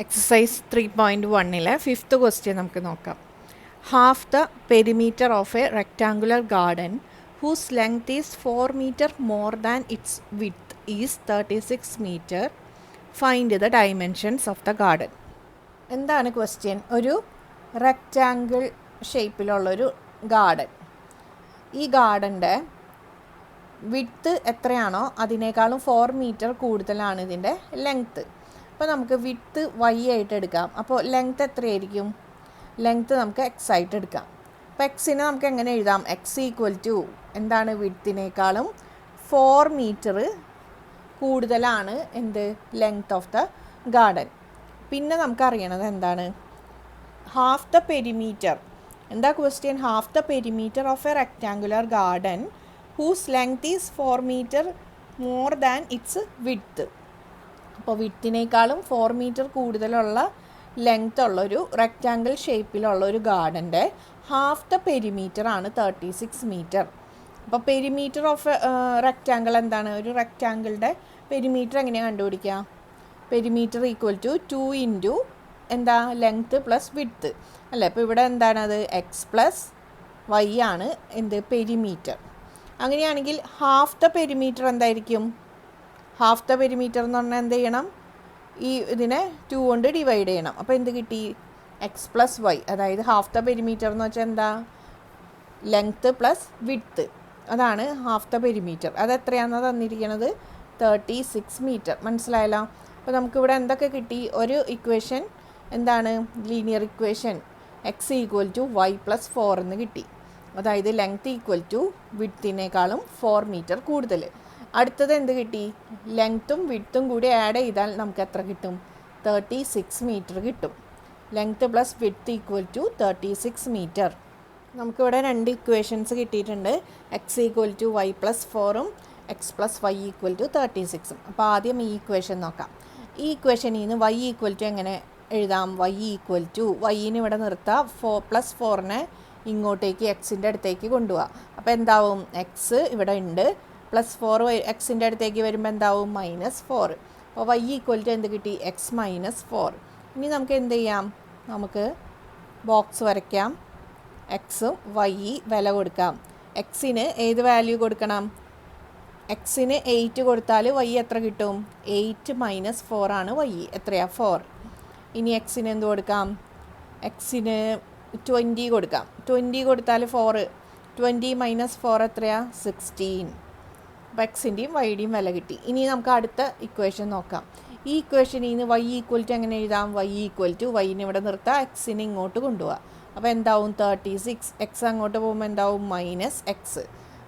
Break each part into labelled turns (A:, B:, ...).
A: Exercise 3.1 fifth question നമുക്ക് നോക്കാം. Half the perimeter of a rectangular garden whose length is 4 metre more than its width is 36 metre. Find the dimensions of the garden. എന്താണ് question? ഒരു rectangle ഷേപ്പിലുള്ളൊരു garden. ഈ ഗാർഡൻ്റെ width എത്രയാണോ അതിനേക്കാളും 4 metre കൂടുതലാണ് ഇതിൻ്റെ ലെങ്ത്ത്. അപ്പോൾ നമുക്ക് വിഡ്ത്ത് വൈ ആയിട്ട് എടുക്കാം. അപ്പോൾ ലെങ്ത്ത് എത്രയായിരിക്കും? ലെങ്ത്ത് നമുക്ക് എക്സ് ആയിട്ട് എടുക്കാം. അപ്പോൾ എക്സിനെ നമുക്ക് എങ്ങനെ എഴുതാം? എക്സ് ഈക്വൽ ടു എന്താണ്? വിഡ്ത്തിനേക്കാളും 4 മീറ്റർ കൂടുതലാണ് എന്ത്? Length of the garden. പിന്നെ നമുക്കറിയണത് എന്താണ്? Half the perimeter. എന്താ question? Half the perimeter of a rectangular garden whose length is 4 metre more than its width. അപ്പോൾ വിഡ്ത്തിനേക്കാളും 4 മീറ്റർ കൂടുതലുള്ള ലെങ്ത് ഉള്ളൊരു റെക്റ്റാങ്കിൾ ഷേപ്പിലുള്ളൊരു ഗാർഡൻ്റെ ഹാഫ് ദ പെരിമീറ്റർ ആണ് 36 മീറ്റർ. അപ്പോൾ പെരിമീറ്റർ ഓഫ് റെക്റ്റാങ്കിൾ എന്താണ്? ഒരു റെക്റ്റാങ്കിളുടെ പെരിമീറ്റർ എങ്ങനെയാണ് കണ്ടുപിടിക്കുക? പെരിമീറ്റർ ഈക്വൽ ടു 2 ഇൻറ്റു എന്താ? ലെങ്ത്ത് പ്ലസ് വിഡ്ത്ത് അല്ലേ? അപ്പോൾ ഇവിടെ എന്താണത്? എക്സ് പ്ലസ് വൈ ആണ് എന്ത്? പെരിമീറ്റർ. അങ്ങനെയാണെങ്കിൽ ഹാഫ് ദ പെരിമീറ്റർ എന്തായിരിക്കും? ഹാഫ് ദ പെരിമീറ്റർ എന്ന് പറഞ്ഞാൽ എന്ത് ചെയ്യണം? ഈ ഇതിനെ 2 കൊണ്ട് ഡിവൈഡ് ചെയ്യണം. അപ്പോൾ എന്ത് കിട്ടി? X plus y. അതായത് ഹാഫ് ദ പെരിമീറ്റർ എന്ന് വെച്ചാൽ എന്താ? Length plus width. അതാണ് ഹാഫ് ദ പെരിമീറ്റർ. അത് എത്രയാണെന്ന് തന്നിരിക്കുന്നത്? 36 മീറ്റർ. മനസ്സിലായല്ലോ? അപ്പോൾ നമുക്കിവിടെ എന്തൊക്കെ കിട്ടി? ഒരു ഇക്വേഷൻ എന്താണ്? Linear equation x equal to y plus 4 എന്ന് കിട്ടി. അതായത് ലെങ്ത്ത് ഈക്വൽ ടു വിഡ്ത്തിനേക്കാളും 4 മീറ്റർ കൂടുതൽ. അടുത്തത് എന്ത് കിട്ടി? ലെങ്ത്തും വിഡ്ത്തും കൂടി ആഡ് ചെയ്താൽ നമുക്ക് എത്ര കിട്ടും? 36 മീറ്റർ കിട്ടും. Length plus width equal to 36 metre. നമുക്കിവിടെ 2 ഇക്വേഷൻസ് കിട്ടിയിട്ടുണ്ട്. X equal to y plus 4ഉം x plus y equal to 36ഉം. അപ്പോൾ ആദ്യം ഈ ഇക്വേഷൻ നോക്കാം. ഈ ഇക്വേഷനിൽ നിന്ന് വൈ ഈക്വൽ ടു എങ്ങനെ എഴുതാം? വൈ ഈക്വൽ ടു വൈന് ഇവിടെ നിർത്താം. 4+4നെ ഇങ്ങോട്ടേക്ക് എക്സിൻ്റെ അടുത്തേക്ക് കൊണ്ടുപോകാം. അപ്പോൾ എന്താവും? എക്സ് ഇവിടെ ഉണ്ട്, പ്ലസ് 4 എക്സിൻ്റെ അടുത്തേക്ക് വരുമ്പോൾ എന്താവും? -4. അപ്പോൾ വൈ ഈക്വൽ ടു എന്ത് കിട്ടി? എക്സ് -4. ഇനി നമുക്ക് എന്ത് ചെയ്യാം? നമുക്ക് ബോക്സ് വരയ്ക്കാം. എക്സും വൈ വില കൊടുക്കാം. എക്സിന് ഏത് വാല്യൂ കൊടുക്കണം? എക്സിന് 8 കൊടുത്താൽ വൈ എത്ര കിട്ടും? 8 - 4 ആണ് വൈ. എത്രയാ? 4. ഇനി എക്സിന് എന്ത് കൊടുക്കാം? എക്സിന് 20 കൊടുക്കാം. 20 കൊടുത്താൽ 4. 20 - 4 എത്രയാ? 16. അപ്പോൾ എക്സിൻ്റെയും വൈയുടെയും വില കിട്ടി. ഇനി നമുക്ക് അടുത്ത ഇക്വേഷൻ നോക്കാം. ഈ ഇക്വേഷനിൽ നിന്ന് വൈ ഈക്വൽ ടു എങ്ങനെ എഴുതാം? വൈ ഈക്വൽ ടു വൈനെ ഇവിടെ നിർത്താം, എക്സിനെ ഇങ്ങോട്ട് കൊണ്ടുപോകാം. അപ്പോൾ എന്താവും? 36. എക്സ് അങ്ങോട്ട് പോകുമ്പോൾ എന്താവും? -x.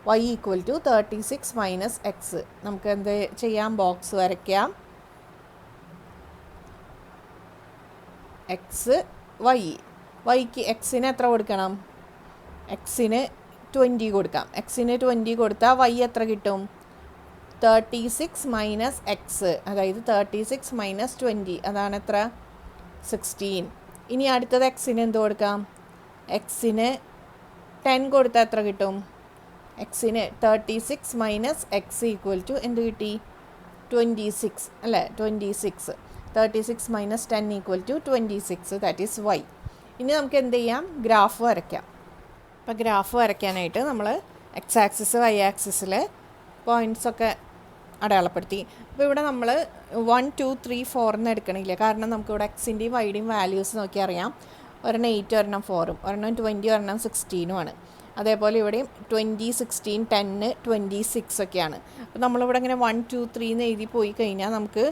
A: Y equal to 36 - x. നമുക്ക് എന്ത് ചെയ്യാം? ബോക്സ് വരയ്ക്കാം. X y. വൈക്ക് എക്സിന് എത്ര കൊടുക്കണം? എക്സിന് 20 കൊടുക്കാം. എക്സിന് 20 കൊടുത്താൽ വൈ എത്ര കിട്ടും? 36 - x. അതായത് 36 - 20 അതാണ് എത്ര? 16. ഇനി അടുത്തത് എക്സിന് എന്ത് കൊടുക്കാം? എക്സിന് 10 കൊടുത്താൽ എത്ര കിട്ടും? എക്സിന് 36 - x ഈക്വൽ ടു എന്ത് കിട്ടി? 26 അല്ലേ? 26. 36 - 10 equal to 26. That is y. ഇനി നമുക്ക് എന്ത് ചെയ്യാം? ഗ്രാഫ് വരയ്ക്കാം. അപ്പോൾ ഗ്രാഫ് വരയ്ക്കാനായിട്ട് നമ്മൾ എക്സ് ആക്സിസ് വൈ ആക്സിസിൽ പോയിൻറ്റ്സൊക്കെ അടയാളപ്പെടുത്തി. അപ്പോൾ ഇവിടെ നമ്മൾ 1 2 3 4 എന്ന് എടുക്കണില്ല. കാരണം നമുക്കിവിടെ എക്സിൻ്റെയും വൈയുടെയും വാല്യൂസ് നോക്കി അറിയാം. ഒരെണ്ണം 8, ഒരെണ്ണം 4, ഒരെണ്ണം 20, ഒരെണ്ണം 16 അതേപോലെ ഇവിടെയും 20, 16, 10, 26 ഒക്കെയാണ്. അപ്പോൾ നമ്മളിവിടെ ഇങ്ങനെ 1 2 3 എന്ന് എഴുതി പോയി കഴിഞ്ഞാൽ നമുക്ക്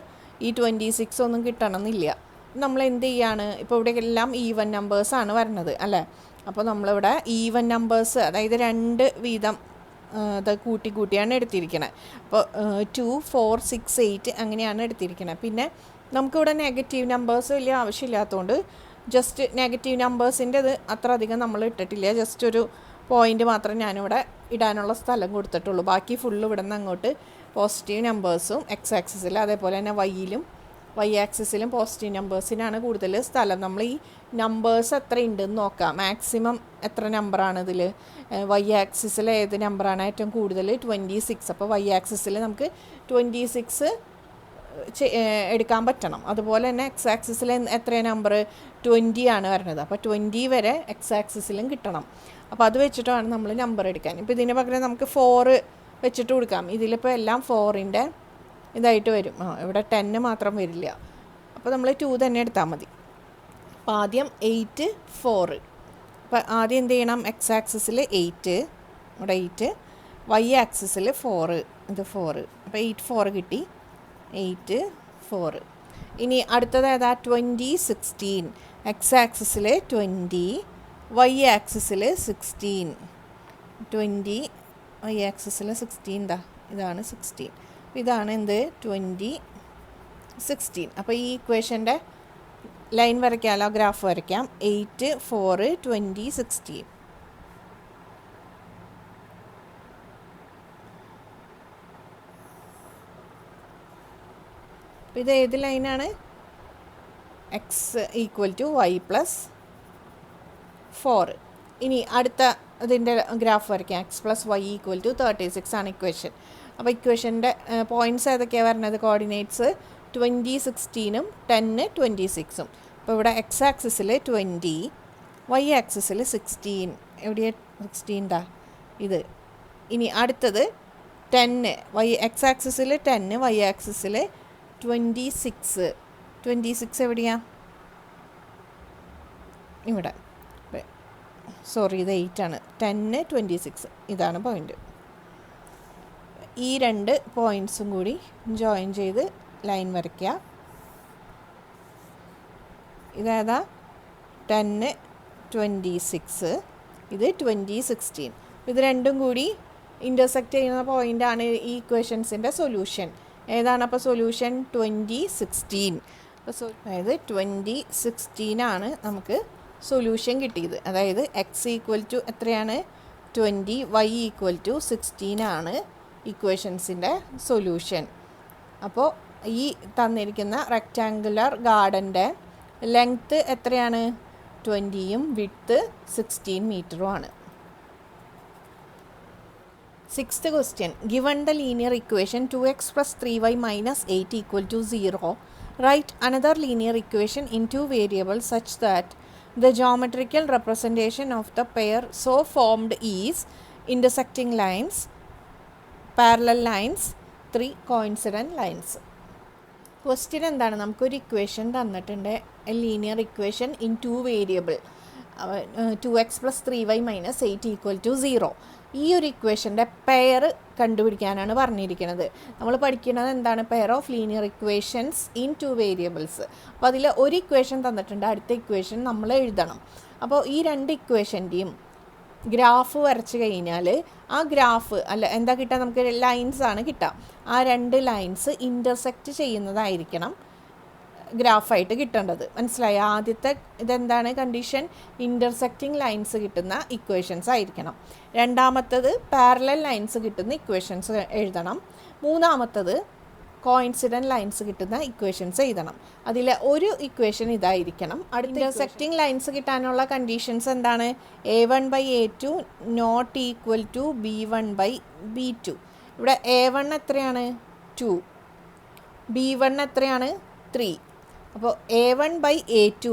A: ഈ 26 ഒന്നും കിട്ടണമെന്നില്ല. നമ്മൾ എന്ത് ചെയ്യാണ്? ഇപ്പോൾ ഇവിടെ എല്ലാം ഈവൻ നമ്പേഴ്സാണ് വരുന്നത് അല്ലേ? അപ്പോൾ നമ്മളിവിടെ ഈവൻ നമ്പേഴ്സ്, അതായത് 2 വീതം ഇത് കൂട്ടിയാണ് എടുത്തിരിക്കുന്നത്. അപ്പോൾ 2 4 6 8 അങ്ങനെയാണ് എടുത്തിരിക്കുന്നത്. പിന്നെ നമുക്കിവിടെ നെഗറ്റീവ് നമ്പേഴ്സ് വലിയ ആവശ്യമില്ലാത്തതുകൊണ്ട് ജസ്റ്റ് നെഗറ്റീവ് നമ്പേഴ്സിൻ്റെ ഇത് അത്ര അധികം നമ്മൾ ഇട്ടിട്ടില്ല. ജസ്റ്റ് ഒരു പോയിൻ്റ് മാത്രം ഞാനിവിടെ ഇടാനുള്ള സ്ഥലം കൊടുത്തിട്ടുള്ളൂ. ബാക്കി ഫുള്ള് ഇവിടെ നിന്ന് അങ്ങോട്ട് പോസിറ്റീവ് നമ്പേഴ്സും എക്സ് ആക്സിസിൽ, അതേപോലെ തന്നെ വൈ ആക്സിസിലും പോസിറ്റീവ് നമ്പേഴ്സിനാണ് കൂടുതൽ സ്ഥലം. നമ്മൾ ഈ നമ്പേഴ്സ് എത്ര ഉണ്ടെന്ന് നോക്കാം. മാക്സിമം എത്ര നമ്പറാണ് ഇതിൽ? വൈ ആക്സിസിൽ ഏത് നമ്പറാണ് ഏറ്റവും കൂടുതൽ? 26. അപ്പോൾ വൈ ആക്സിസിൽ നമുക്ക് 26 എടുക്കാൻ പറ്റണം. അതുപോലെ തന്നെ എക്സ് ആക്സിസിൽ എത്രയാണ് നമ്പർ 20 ആണ് വരുന്നത്. അപ്പോൾ 20 വരെ എക്സ് ആക്സിസിലും കിട്ടണം. അപ്പോൾ അത് വെച്ചിട്ടാണ് നമ്മൾ നമ്പർ എടുക്കാൻ. ഇപ്പോൾ ഇതിന് പകരം നമുക്ക് 4 വെച്ചിട്ട് കൊടുക്കാം. ഇതിലിപ്പോൾ എല്ലാം 4ൻ്റെ ഇതായിട്ട് വരും. ഇവിടെ 10 മാത്രം വരില്ല. അപ്പോൾ നമ്മൾ 2 തന്നെ എടുത്താൽ മതി. അപ്പോൾ ആദ്യം 8, 4. അപ്പോൾ ആദ്യം എന്ത് ചെയ്യണം? എക്സ് ആക്സിസിൽ 8, ഇവിടെ 8, വൈ ആക്സിസിൽ 4, ഇത് 4. അപ്പോൾ 8, 4 കിട്ടി. 8, 4. ഇനി അടുത്തത് ഏതാ? 20, 16. എക്സ് ആക്സിസിൽ 20, വൈ ആക്സിസിൽ 16. 20, വൈ ആക്സിസിൽ 16 ഇതാണ് 16. ഇതാണ് എന്ത്? 20, 16. അപ്പോൾ ഈ ഇക്വേഷൻ്റെ ലൈൻ വരയ്ക്കാമല്ലോ, ഗ്രാഫ് വരയ്ക്കാം. 8, 4, 20, 16. അപ്പോൾ ഇത് ഏത് ലൈനാണ്? X equal to y plus 4. ഇനി അടുത്ത ഇതിൻ്റെ ഗ്രാഫ് വരയ്ക്കാം. X plus y equal to 36 ആണ് ഇക്വേഷൻ. അപ്പോൾ ഇക്വേഷൻ്റെ പോയിൻറ്റ്സ് ഏതൊക്കെയാണ് വരുന്നത്? കോർഡിനേറ്റ്സ് 20, 16, 10, 26. അപ്പോൾ ഇവിടെ എക്സ് ആക്സിസിൽ 20, വൈ ആക്സിസിൽ 16. എവിടെയാണ് 16? ഇത്. ഇനി അടുത്തത് 10, എക്സ് ആക്സിസിൽ 10, വൈ ആക്സിസിൽ 26. 26 എവിടെയാണ്? ഇവിടെ. സോറി, ഇത് 8 ആണ്. 10, 26 ഇതാണ് പോയിൻ്റ്. ഈ രണ്ട് പോയിൻറ്റ്സും കൂടി ജോയിൻ ചെയ്ത് ലൈൻ വരയ്ക്കുക. ഇതേതാ? 10, 26, ഇത് 20, 16. ഇത് രണ്ടും കൂടി ഇൻ്റർസെക്റ്റ് ചെയ്യുന്ന പോയിൻ്റാണ് ഈ ഇക്വേഷൻസിൻ്റെ സൊല്യൂഷൻ. ഏതാണ് അപ്പോൾ സൊല്യൂഷൻ? 20, 16. അതായത് 20, 16 ആണ് നമുക്ക് സൊല്യൂഷൻ കിട്ടിയത്. അതായത് എക്സ് ഈക്വൽ ടു എത്രയാണ്? 20, വൈ ഈക്വൽ ടു 16 ആണ് ഇക്വേഷൻസിൻ്റെ സൊല്യൂഷൻ. അപ്പോൾ ഈ തന്നിരിക്കുന്ന റെക്റ്റാങ്കുലർ ഗാർഡൻ്റെ ലെങ്ത്ത് എത്രയാണ്? 20യും width 16 മീറ്ററുമാണ്. 6th question. Given the linear equation 2x plus 3y minus 8 equal to 0, write another linear equation in two variables such that the geometrical representation of the pair so formed is intersecting lines, parallel lines, 3 coincident lines. Question എന്താണ്? നമുക്കൊരു equation തന്നിട്ടുണ്ട്. A linear equation in 2 variable 2x plus 3y minus 8 equal to 0. ഈ ഒരു ഇക്വേഷൻ്റെ pair കണ്ടുപിടിക്കാനാണ് പറഞ്ഞിരിക്കുന്നത്. നമ്മൾ പഠിക്കുന്നത് എന്താണ്? Pair of linear equations in 2 variables. അപ്പോൾ അതിൽ ഒരു ഇക്വേഷൻ തന്നിട്ടുണ്ട്, അടുത്ത ഇക്വേഷൻ നമ്മൾ എഴുതണം. അപ്പോൾ ഈ രണ്ട് ഇക്വേഷൻ്റെയും ഗ്രാഫ് വരച്ച് കഴിഞ്ഞാൽ ആ ഗ്രാഫ് എന്താ കിട്ടുക? നമുക്ക് ലൈൻസ് ആണ് കിട്ടുക. ആ രണ്ട് ലൈൻസ് ഇൻ്റർസെക്റ്റ് ചെയ്യുന്നതായിരിക്കണം ഗ്രാഫായിട്ട് കിട്ടേണ്ടത്. മനസ്സിലായി? ആദ്യത്തെ ഇതെന്താണ് കണ്ടീഷൻ? ഇൻ്റർസെക്റ്റിംഗ് ലൈൻസ് കിട്ടുന്ന ഇക്വേഷൻസ് ആയിരിക്കണം. രണ്ടാമത്തത് പാരലൽ ലൈൻസ് കിട്ടുന്ന ഇക്വേഷൻസ് എഴുതണം. മൂന്നാമത്തത് കോയിൻസിഡൻറ്റ് ലൈൻസ് കിട്ടുന്ന ഇക്വേഷൻസ് എഴുതണം. അതിൽ ഒരു ഇക്വേഷൻ ഇതായിരിക്കണം. അടുത്ത ഇൻ്റർസെക്റ്റിംഗ് ലൈൻസ് കിട്ടാനുള്ള കണ്ടീഷൻസ് എന്താണ്? a1/a2 not equal to b1/b2. ഇവിടെ a1 എത്രയാണ്? 2. b1 എത്രയാണ്? 3. അപ്പോൾ a1/a2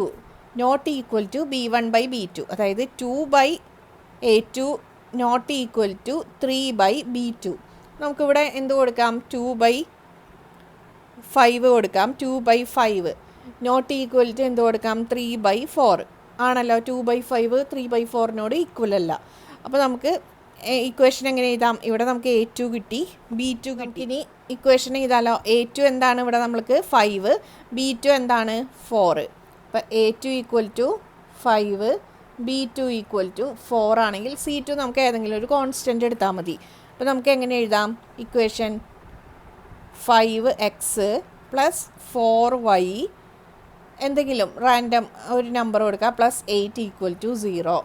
A: not equal to b1/b2. അതായത് 2/a2 not equal to 3/b2. നമുക്കിവിടെ എന്ത് കൊടുക്കാം? 2/5 കൊടുക്കാം. 2/5 നോട്ട് ഈക്വൽ ടു എന്ത് കൊടുക്കാം? 3/4 ആണല്ലോ. 2/5 3/4നോട് ഈക്വൽ അല്ല. അപ്പോൾ നമുക്ക് ഇക്വേഷൻ എങ്ങനെ എഴുതാം? ഇവിടെ നമുക്ക് a2 കിട്ടി, b2 കിട്ടി. ഇനി ഇക്വേഷൻ എഴുതാലോ. a2 എന്താണ്? ഇവിടെ നമ്മൾക്ക് 5, b2 എന്താണ്? 4. അപ്പോൾ a2 equal to 5, b2 equal to 4 ആണെങ്കിൽ c2 നമുക്ക് ഏതെങ്കിലും ഒരു കോൺസ്റ്റൻ്റ് എടുത്താൽ മതി. അപ്പോൾ നമുക്ക് എങ്ങനെ എഴുതാം ഇക്വേഷൻ? 5x പ്ലസ് 4y എന്തെങ്കിലും റാൻഡം ഒരു നമ്പർ കൊടുക്കുക പ്ലസ് 8 ഈക്വൽ ടു 0.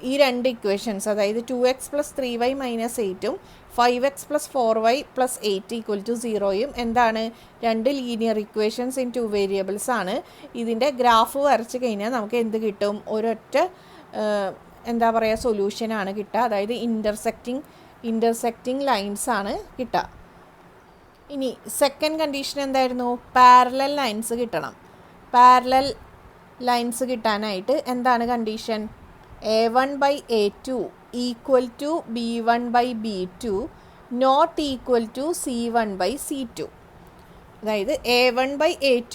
A: ഈ രണ്ട് ഇക്വേഷൻസ്, അതായത് 2x പ്ലസ് 3y മൈനസ് 8ഉം 5x plus 4y plus 8 equal to 0യും എന്താണ്? രണ്ട് ലീനിയർ ഇക്വേഷൻസ് ഇൻ 2 വേരിയബിൾസ് ആണ്. ഇതിൻ്റെ ഗ്രാഫ് വരച്ച് കഴിഞ്ഞാൽ നമുക്ക് എന്ത് കിട്ടും? ഒരൊറ്റ എന്താ പറയുക സൊല്യൂഷനാണ് കിട്ടുക. അതായത് ഇൻ്റർസെക്റ്റിംഗ് ലൈൻസ് ആണ് കിട്ടുക. ഇനി സെക്കൻഡ് കണ്ടീഷൻ എന്തായിരുന്നു? പാരലൽ ലൈൻസ് കിട്ടണം. പാരലൽ ലൈൻസ് കിട്ടാനായിട്ട് എന്താണ് condition? A1/A2 equal to B1/B2 not equal to C1/C2. അതായത് A1/A2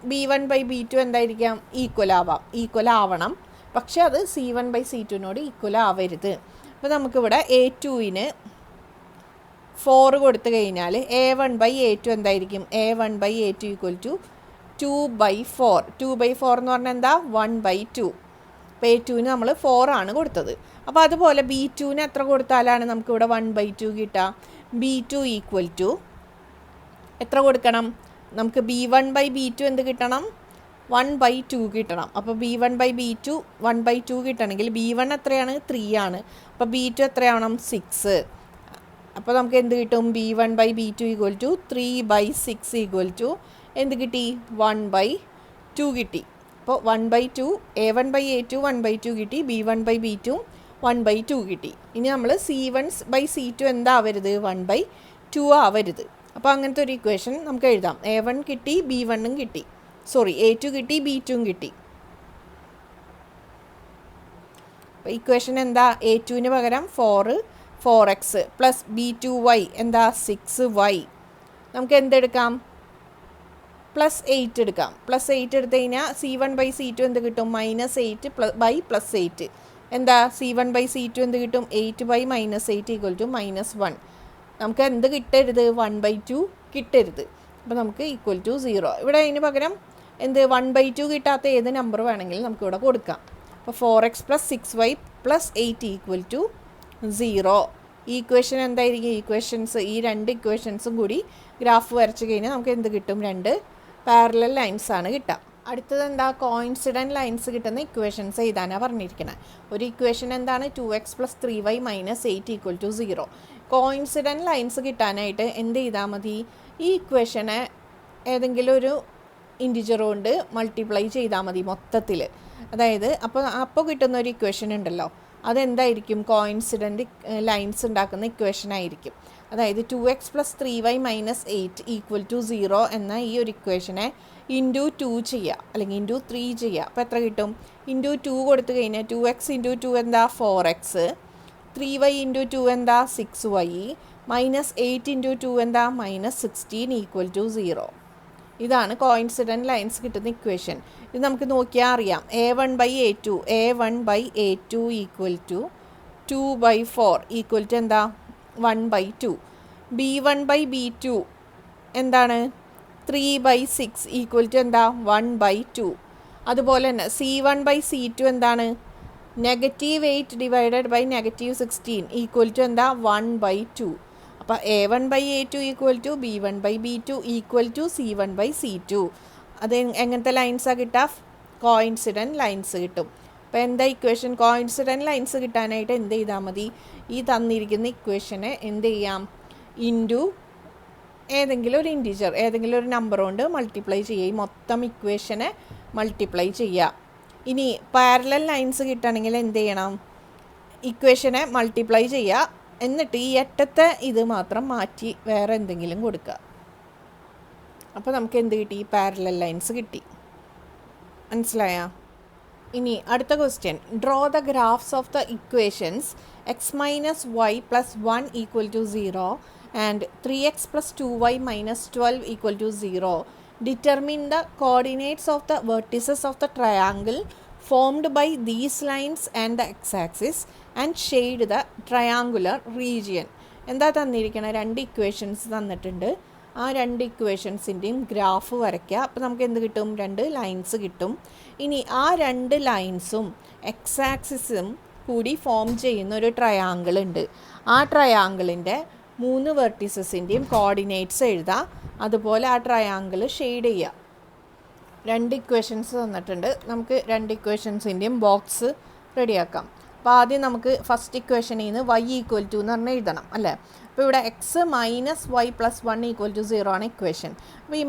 A: B1/B2 എന്തായിരിക്കാം? ഈക്വൽ ആവണം. പക്ഷെ അത് C1/C2നോട് ഈക്വൽ ആവരുത്. അപ്പോൾ നമുക്കിവിടെ A2ന് 4 കൊടുത്തു കഴിഞ്ഞാൽ A1/A2 എന്തായിരിക്കും? A1/A2 equal to 2/4. 2/4 എന്ന് പറഞ്ഞാൽ എന്താ? 1/2. അപ്പോൾ A2ന് നമ്മൾ 4 ആണ് കൊടുത്തത്. അപ്പോൾ അതുപോലെ B2ന് എത്ര കൊടുത്താലാണ് നമുക്കിവിടെ 1/2 കിട്ടുക? B2 ഈക്വൽ ടു എത്ര കൊടുക്കണം? നമുക്ക് B1/B2 എന്ത് കിട്ടണം? 1/2 കിട്ടണം. അപ്പോൾ B1/B2 1/2 കിട്ടണമെങ്കിൽ B1 എത്രയാണ്? 3 ആണ്. അപ്പോൾ B2 എത്രയാവണം? 6. അപ്പോൾ നമുക്ക് എന്ത് കിട്ടും? B1/B2 equal to 3/6 equal to എന്ത് കിട്ടി? 1/2 കിട്ടി. അപ്പോൾ 1/2 A1/A2 1/2 കിട്ടി. B1/B2 1/2 കിട്ടി. ഇനി നമ്മൾ C1/C2 എന്താവരുത്? 1/2 ആവരുത്. അപ്പോൾ അങ്ങനത്തെ ഒരു ഇക്വേഷൻ നമുക്ക് എഴുതാം. A1 കിട്ടി, B1 കിട്ടി, A2 കിട്ടി, B2 കിട്ടി. അപ്പോൾ ഇക്വേഷൻ എന്താ? A2ന് പകരം 4x പ്ലസ് B2y എന്താ? 6y. നമുക്ക് എന്തെടുക്കാം? +8 എടുക്കാം. +8 എടുത്തു കഴിഞ്ഞാൽ C1/C2 എന്ത് കിട്ടും? -8/+8 എന്താ? C1/C2 എന്ത് കിട്ടും? 8/-8 ഈക്വൽ ടു -1. നമുക്ക് എന്ത് കിട്ടരുത്? 1/2 കിട്ടരുത്. അപ്പോൾ നമുക്ക് ഈക്വൽ ടു 0. ഇവിടെ അതിന് പകരം എന്ത്? 1/2 കിട്ടാത്ത ഏത് നമ്പർ വേണമെങ്കിലും നമുക്കിവിടെ കൊടുക്കാം. അപ്പോൾ 4x + 6y + 8 ഈക്വൽ ടു 0. ഈ ഇക്വേഷൻ എന്തായിരിക്കും? ഈ രണ്ട് ഇക്വേഷൻസും കൂടി ഗ്രാഫ് വരച്ച് കഴിഞ്ഞാൽ നമുക്ക് എന്ത് കിട്ടും? 2 പാരലൽ ലൈൻസ് ആണ് കിട്ടുക. അടുത്തത് എന്താ? കോയിൻസിഡൻറ്റ് ലൈൻസ് കിട്ടുന്ന ഇക്വേഷൻസ് എഴുതാനാണ് പറഞ്ഞിരിക്കുന്നത്. ഒരു ഇക്വേഷൻ എന്താണ്? 2x + 3y - 8 equal to 0. കോയിൻസിഡൻറ്റ് lines കിട്ടാനായിട്ട് എന്ത് ചെയ്താൽ മതി? ഈ ഇക്വേഷനെ ഏതെങ്കിലും ഒരു ഇൻറ്റിജർ കൊണ്ട് മൾട്ടിപ്ലൈ ചെയ്താൽ മതി മൊത്തത്തിൽ. അതായത് അപ്പോൾ കിട്ടുന്ന ഒരു ഇക്വേഷൻ ഉണ്ടല്ലോ, അതെന്തായിരിക്കും? കോയിൻസിഡൻറ്റ് ലൈൻസ് ഉണ്ടാക്കുന്ന ഇക്വേഷൻ ആയിരിക്കും. അതായത് 2x + 3y - 8 ഈക്വൽ ടു 0 എന്ന ഈ ഒരു ഇക്വേഷനെ ഇൻറ്റു 2 ചെയ്യുക, അല്ലെങ്കിൽ ഇൻറ്റു 3 ചെയ്യുക. അപ്പോൾ എത്ര കിട്ടും? ഇൻറ്റു 2 കൊടുത്തു കഴിഞ്ഞാൽ 2x × 2 എന്താ? 4x. 3y × 2 എന്താ? 6y. -8 × 2 എന്താ? -16 ഈക്വൽ ടു 0. ഇതാണ് കോയിൻസിഡൻറ്റ് ലൈൻസ് കിട്ടുന്ന ഇക്വേഷൻ. ഇത് നമുക്ക് നോക്കിയാൽ അറിയാം. A1/A2 equal to 2/4 equal to എന്താ? 1/2. B1/B2 എന്താണ്? 3/6 ഈക്വൽ ടു എന്താ? 1/2. അതുപോലെ തന്നെ C1/C2 എന്താണ്? -8 ഡിവൈഡഡ് ബൈ -16 ഈക്വൽ ടു എന്താ? 1/2. അപ്പോൾ A1/A2 equal to B1/B2 equal to C1/C2. അത് എങ്ങനത്തെ ലൈൻസാണ് കിട്ടുക? കോയിൻസിഡൻറ്റ് ലൈൻസ് കിട്ടും. അപ്പോൾ എന്താ ഇക്വേഷൻ? കോയിൻസിഡൻറ്റ് ലൈൻസ് കിട്ടാനായിട്ട് എന്ത് ചെയ്താൽ മതി? ഈ തന്നിരിക്കുന്ന ഇക്വേഷനെ എന്ത് ചെയ്യാം? ഇൻറ്റു ഏതെങ്കിലും ഒരു ഇൻറ്റിജർ, ഏതെങ്കിലും ഒരു നമ്പർ കൊണ്ട് മൾട്ടിപ്ലൈ ചെയ്യുക. മൊത്തം ഇക്വേഷനെ മൾട്ടിപ്ലൈ ചെയ്യുക. ഇനി പാരലൽ ലൈൻസ് കിട്ടണമെങ്കിൽ എന്ത് ചെയ്യണം? ഇക്വേഷനെ മൾട്ടിപ്ലൈ ചെയ്യുക, എന്നിട്ട് ഈ അറ്റത്തെ ഇത് മാത്രം മാറ്റി വേറെ എന്തെങ്കിലും കൊടുക്കുക. അപ്പോൾ നമുക്ക് എന്ത് കിട്ടി? പാരലൽ ലൈൻസ് കിട്ടി. മനസ്സിലായ? ഇനി അടുത്ത question. Draw the graphs of the equations x - y + 1 equal to 0 and 3x + 2y - 12 equal to 0. Determine the coordinates of the vertices of the triangle formed by these lines and the x-axis and shade the triangular region. എന്താ തന്നിരിക്കണം? 2 equations തന്നിട്ടുണ്ട്. ആ 2 ഇക്വേഷൻസിൻ്റെയും graph വരയ്ക്കുക. അപ്പോൾ നമുക്ക് എന്ത് കിട്ടും? 2 lines കിട്ടും. ഇനി ആ 2 ലൈൻസും x-axisഉം കൂടി ഫോം ചെയ്യുന്ന ഒരു ട്രയാങ്കിൾ ഉണ്ട്. ആ ട്രയാങ്കിളിൻ്റെ 3 വെർട്ടിസസിൻ്റെയും കോർഡിനേറ്റ്സ് എഴുതുക. അതുപോലെ ആ ട്രയാങ്കിൾ ഷെയ്ഡ് ചെയ്യുക. 2 ഇക്വേഷൻസ് തന്നിട്ടുണ്ട്. നമുക്ക് 2 ഇക്വേഷൻസിൻ്റെയും ബോക്സ് റെഡിയാക്കാം. അപ്പോൾ ആദ്യം നമുക്ക് ഫസ്റ്റ് ഇക്വേഷനിൽ നിന്ന് y ഈക്വൽ ടു എന്ന് പറഞ്ഞാൽ എഴുതണം അല്ലേ. അപ്പോൾ ഇവിടെ x - y + 1 ഈക്വൽ ടു 0 ആണ് ഇക്വേഷൻ. അപ്പോൾ ഈ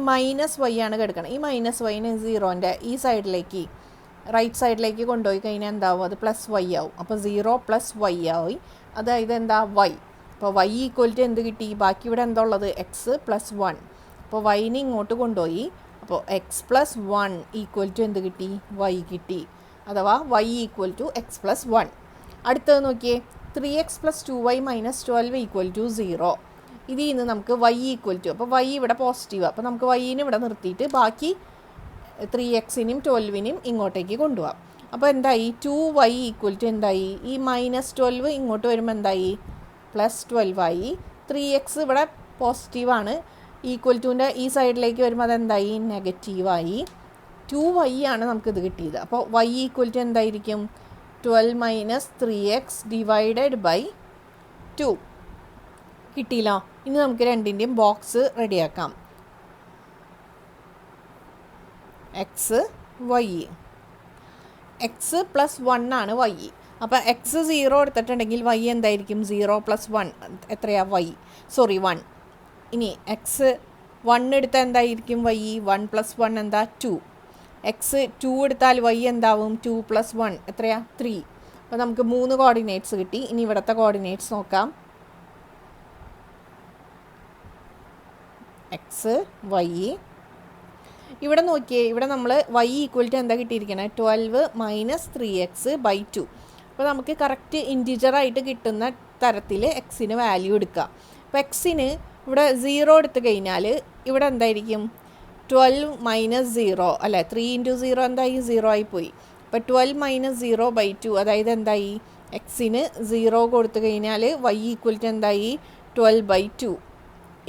A: -y ആണ് കിടക്കണം. ഈ -yനെ 0ൻ്റെ ഈ സൈഡിലേക്ക്, റൈറ്റ് സൈഡിലേക്ക് കൊണ്ടുപോയി കഴിഞ്ഞാൽ എന്താവും? അത് +y ആവും. അപ്പോൾ 0 + y ആയി. അതായത് എന്താ? y. അപ്പോൾ y ഈക്വൽ ടു എന്ത് കിട്ടി? ബാക്കി ഇവിടെ എന്താ ഉള്ളത്? X plus 1. അപ്പോൾ വൈനെ ഇങ്ങോട്ട് കൊണ്ടുപോയി. അപ്പോൾ എക്സ് പ്ലസ് 1 ഈക്വൽ ടു എന്ത് കിട്ടി? y കിട്ടി. അഥവാ y equal to x plus 1. അടുത്തത് നോക്കിയേ, 3x plus 2y minus 12 equal to 0. ഇതിൽ നിന്ന് നമുക്ക് y ഈക്വൽ ടു, അപ്പോൾ y ഇവിടെ പോസിറ്റീവ്, അപ്പോൾ നമുക്ക് yനെ ഇവിടെ നിർത്തിയിട്ട് ബാക്കി 3xനെയും 12നെയും ഇങ്ങോട്ടേക്ക് കൊണ്ടുപോകാം. അപ്പോൾ എന്തായി? 2y ഈക്വൽ ടു എന്തായി? ഈ മൈനസ് 12 ഇങ്ങോട്ട് വരുമ്പോൾ എന്തായി? പ്ലസ് 12 ആയി. 3x ഇവിടെ പോസിറ്റീവാണ്, ഈക്വൽ ടുവിൻ്റെ ഈ സൈഡിലേക്ക് വരുമ്പോൾ അതെന്തായി? നെഗറ്റീവായി. 2y ആണ് നമുക്കിത് കിട്ടിയത്. അപ്പോൾ y ഈക്വൽ ടു എന്തായിരിക്കും? 12 മൈനസ് 3x ഡിവൈഡഡ് ബൈ 2 കിട്ടിയില്ല. ഇനി നമുക്ക് രണ്ടിൻ്റെയും ബോക്സ് റെഡിയാക്കാം. എക്സ് വൈ, എക്സ് പ്ലസ് 1 ആണ് വൈ. അപ്പോൾ എക്സ് 0 എടുത്തിട്ടുണ്ടെങ്കിൽ വൈ എന്തായിരിക്കും? 0 പ്ലസ് 1 എത്രയാണ്? വൈ 1. ഇനി എക്സ് 1 എടുത്താൽ എന്തായിരിക്കും? വൈ 1 പ്ലസ് 1 എന്താ? 2. എക്സ് 2 എടുത്താൽ വൈ എന്താവും? 2 പ്ലസ് 1 എത്രയാ? 3. അപ്പോൾ നമുക്ക് 3 കോർഡിനേറ്റ്സ് കിട്ടി. ഇനി ഇവിടുത്തെ കോർഡിനേറ്റ്സ് നോക്കാം. എക്സ് വൈ, ഇവിടെ നോക്കിയേ, ഇവിടെ നമ്മൾ y ഈക്വൽ ടു എന്താ കിട്ടിയിരിക്കണേ? 12 മൈനസ് 3x ബൈ 2. അപ്പോൾ നമുക്ക് കറക്റ്റ് ഇൻറ്റിജറായിട്ട് കിട്ടുന്ന തരത്തിൽ എക്സിന് വാല്യൂ എടുക്കുക. അപ്പോൾ എക്സിന് ഇവിടെ 0 എടുത്തു കഴിഞ്ഞാൽ ഇവിടെ എന്തായിരിക്കും? 12 മൈനസ് 0 അല്ലേ? 3 ഇൻറ്റു 0 എന്തായി? 0 ആയിപ്പോയി. അപ്പോൾ 12 മൈനസ് 0 ബൈ 2, അതായത് എന്തായി? എക്സിന് 0 കൊടുത്തു കഴിഞ്ഞാൽ y ഈക്വൽ ടു എന്തായി? 12 ബൈ 2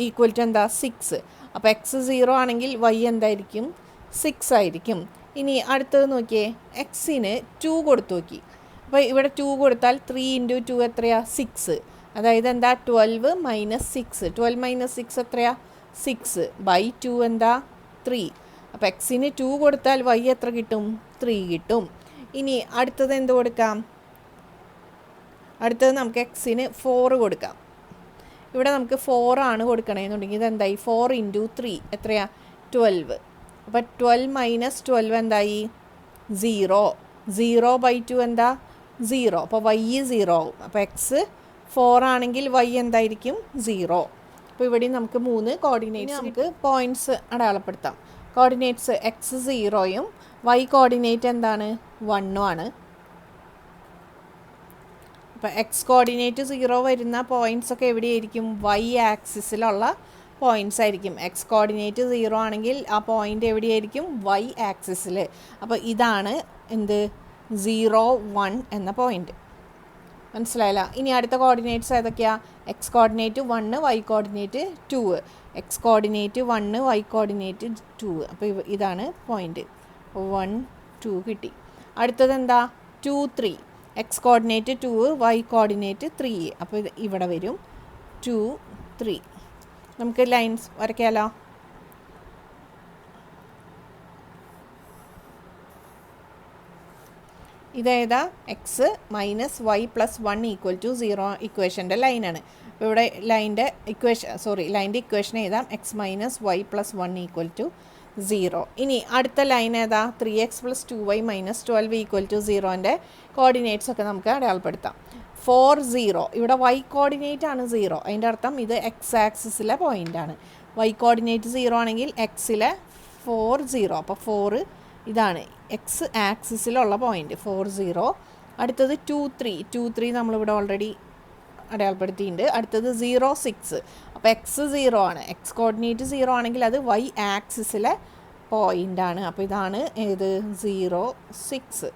A: ഈക്വൽ ടു എന്താ? 6. അപ്പോൾ എക്സ് 0 ആണെങ്കിൽ y എന്തായിരിക്കും? 6 ആയിരിക്കും. ഇനി അടുത്തത് നോക്കിയേ, എക്സിന് 2 കൊടുത്തു നോക്കി. അപ്പോൾ ഇവിടെ 2 കൊടുത്താൽ 3 ഇൻറ്റു 2 എത്രയാ? 6. അതായത് എന്താ? 12 മൈനസ് 6. 12 മൈനസ് 6 എത്രയാ? 6 ബൈ 2 എന്താ? 3. അപ്പോൾ എക്സിന് 2 കൊടുത്താൽ y എത്ര കിട്ടും? 3 കിട്ടും. ഇനി അടുത്തത് എന്ത് കൊടുക്കാം? അടുത്തത് നമുക്ക് എക്സിന് 4 കൊടുക്കാം. ഇവിടെ നമുക്ക് 4 ആണ് കൊടുക്കണമെന്നുണ്ടെങ്കിൽ ഇതെന്തായി? 4 ഇൻറ്റു 3 എത്രയാ? 12. അപ്പോൾ 12 മൈനസ് 12 എന്തായി? 0. 0 ബൈ 2 എന്താ? 0. അപ്പോൾ y 0 ആവും. അപ്പോൾ എക്സ് 4 ആണെങ്കിൽ y എന്തായിരിക്കും? 0. അപ്പോൾ ഇവിടെ നമുക്ക് 3 കോർഡിനേറ്റ്സ്, നമുക്ക് പോയിൻറ്റ്സ് അടയാളപ്പെടുത്താം. കോർഡിനേറ്റ്സ് എക്സ് 0യും y കോർഡിനേറ്റ് എന്താണ്? 1 ആണ്. അപ്പോൾ എക്സ് കോർഡിനേറ്റ് 0 വരുന്ന പോയിൻറ്റ്സ് ഒക്കെ എവിടെയായിരിക്കും? y ആക്സിസിലുള്ള പോയിൻറ്റ്സ് ആയിരിക്കും. എക്സ് കോർഡിനേറ്റ് 0 ആണെങ്കിൽ ആ പോയിൻ്റ് എവിടെയായിരിക്കും? y ആക്സിസിൽ. അപ്പോൾ ഇതാണ് എന്ത്? 0 1 എന്ന പോയിൻ്റ്. മനസ്സിലായില്ല? ഇനി അടുത്ത കോർഡിനേറ്റ്സ് ഏതൊക്കെയാണ്? X coordinate 1, y coordinate 2. X coordinate 1, y coordinate 2. അപ്പോൾ ഇതാണ് പോയിൻ്റ്. 1 2 കിട്ടി. അടുത്തത് എന്താ? 2 3. X coordinate 2, y coordinate 3. അപ്പോൾ ഇത് ഇവിടെ വരും 2 3. നമുക്ക് ലൈൻസ് വരയ്ക്കാമല്ലോ. ഇതേതാ? X minus y plus 1 equal to 0 ഇക്വേഷൻ്റെ ലൈനാണ്. അപ്പോൾ ഇവിടെ ലൈൻ്റെ ഇക്വേഷൻ എഴുതാം. X minus y plus 1 equal to 0. ഇനി അടുത്ത ലൈൻ ഏതാ? 3x plus 2y minus 12 equal to 0ൻ്റെ കോർഡിനേറ്റ്സ് ഒക്കെ നമുക്ക് അടയാളപ്പെടുത്താം. 4 0. ഇവിടെ y കോർഡിനേറ്റ് ആണ് 0. അതിൻ്റെ അർത്ഥം ഇത് എക്സ് ആക്സിസിലെ പോയിൻ്റാണ്. y കോർഡിനേറ്റ് 0 ആണെങ്കിൽ എക്സിലെ 4 0. അപ്പോൾ 4 ഇതാണ് എക്സ് ആക്സിസിലുള്ള പോയിൻ്റ് 4 0. അടുത്തത് 2 3 നമ്മളിവിടെ ഓൾറെഡി അടയാളപ്പെടുത്തിയിട്ടുണ്ട്. അടുത്തത് 0 6. അപ്പോൾ എക്സ് 0 ആണ്. എക്സ് കോർഡിനേറ്റ് 0 ആണെങ്കിൽ അത് y ആക്സിസിലെ പോയിൻ്റാണ്. അപ്പോൾ ഇതാണ് ഏത്? 0 6.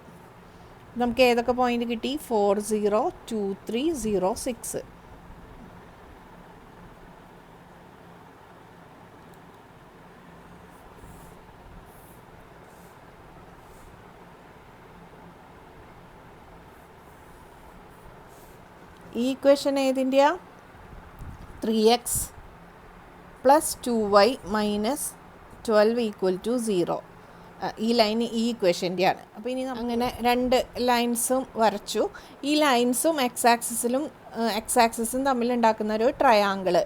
A: നമുക്ക് ഏതൊക്കെ പോയിൻ്റ് കിട്ടി? 4 0 2 3 0 6. ഈ ഇക്വേഷൻ ഏതിൻ്റെയാ? 3x plus 2y minus 12 equal to 0. ഈ ലൈൻ ഈ ഇക്വേഷൻ്റെയാണ്. അപ്പോൾ ഇനി അങ്ങനെ രണ്ട് ലൈൻസും വരച്ചു. ഈ ലൈൻസും എക്സ് ആക്സിസും തമ്മിലുണ്ടാക്കുന്ന ഒരു ട്രയാങ്കിള്,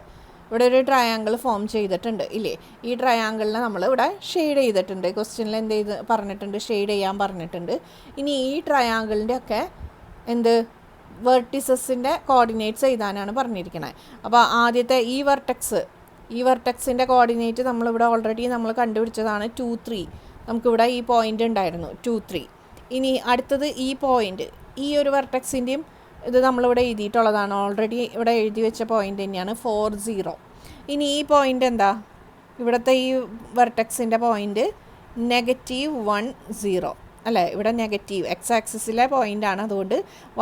A: ഇവിടെ ഒരു ട്രയാങ്കിൾ ഫോം ചെയ്തിട്ടുണ്ട് ഇല്ലേ? ഈ ട്രയാങ്കിളിനെ നമ്മൾ ഇവിടെ ഷെയ്ഡ് ചെയ്തിട്ടുണ്ട്. ക്വസ്റ്റ്യനിൽ എന്ത് ചെയ്ത് പറഞ്ഞിട്ടുണ്ട്? ഷെയ്ഡ് ചെയ്യാൻ പറഞ്ഞിട്ടുണ്ട്. ഇനി ഈ ട്രയാങ്കിളിൻ്റെ ഒക്കെ എന്ത് വെർട്ടിസസിൻ്റെ കോർഡിനേറ്റ്സ് എഴുതാനാണ് പറഞ്ഞിരിക്കുന്നത്. അപ്പോൾ ആദ്യത്തെ ഈ വെർട്ടെക്സിൻ്റെ കോർഡിനേറ്റ് നമ്മളിവിടെ ഓൾറെഡി നമ്മൾ കണ്ടുപിടിച്ചതാണ് 2, 3. നമുക്കിവിടെ ഈ പോയിൻ്റ് ഉണ്ടായിരുന്നു 2, 3. ഇനി അടുത്തത് ഈ പോയിൻ്റ്, ഈ ഒരു വെർട്ടെക്സിൻ്റെയും ഇത് നമ്മളിവിടെ എഴുതിയിട്ടുള്ളതാണ്, ഓൾറെഡി ഇവിടെ എഴുതി വെച്ച പോയിൻ്റ് തന്നെയാണ് 4, 0. ഇനി ഈ പോയിൻ്റ് എന്താ, ഇവിടുത്തെ ഈ വെർട്ടെക്സിൻ്റെ പോയിൻ്റ് -1, 0 അല്ലേ. ഇവിടെ നെഗറ്റീവ് എക്സ് ആക്സിസിലെ പോയിൻ്റാണ്, അതുകൊണ്ട്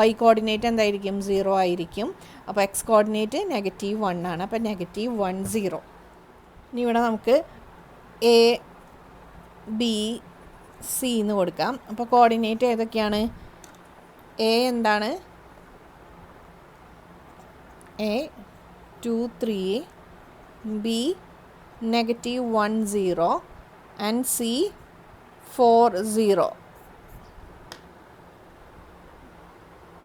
A: y കോർഡിനേറ്റ് എന്തായിരിക്കും, 0 ആയിരിക്കും. അപ്പോൾ എക്സ് കോർഡിനേറ്റ് -1 ആണ്, അപ്പോൾ -1, 0. ഇനി ഇവിടെ നമുക്ക് A, B, C എന്ന് കൊടുക്കാം. അപ്പോൾ കോർഡിനേറ്റ് ഏതൊക്കെയാണ്, A എന്താണ്, A 2, 3, B -1, 0 and C 4, 0.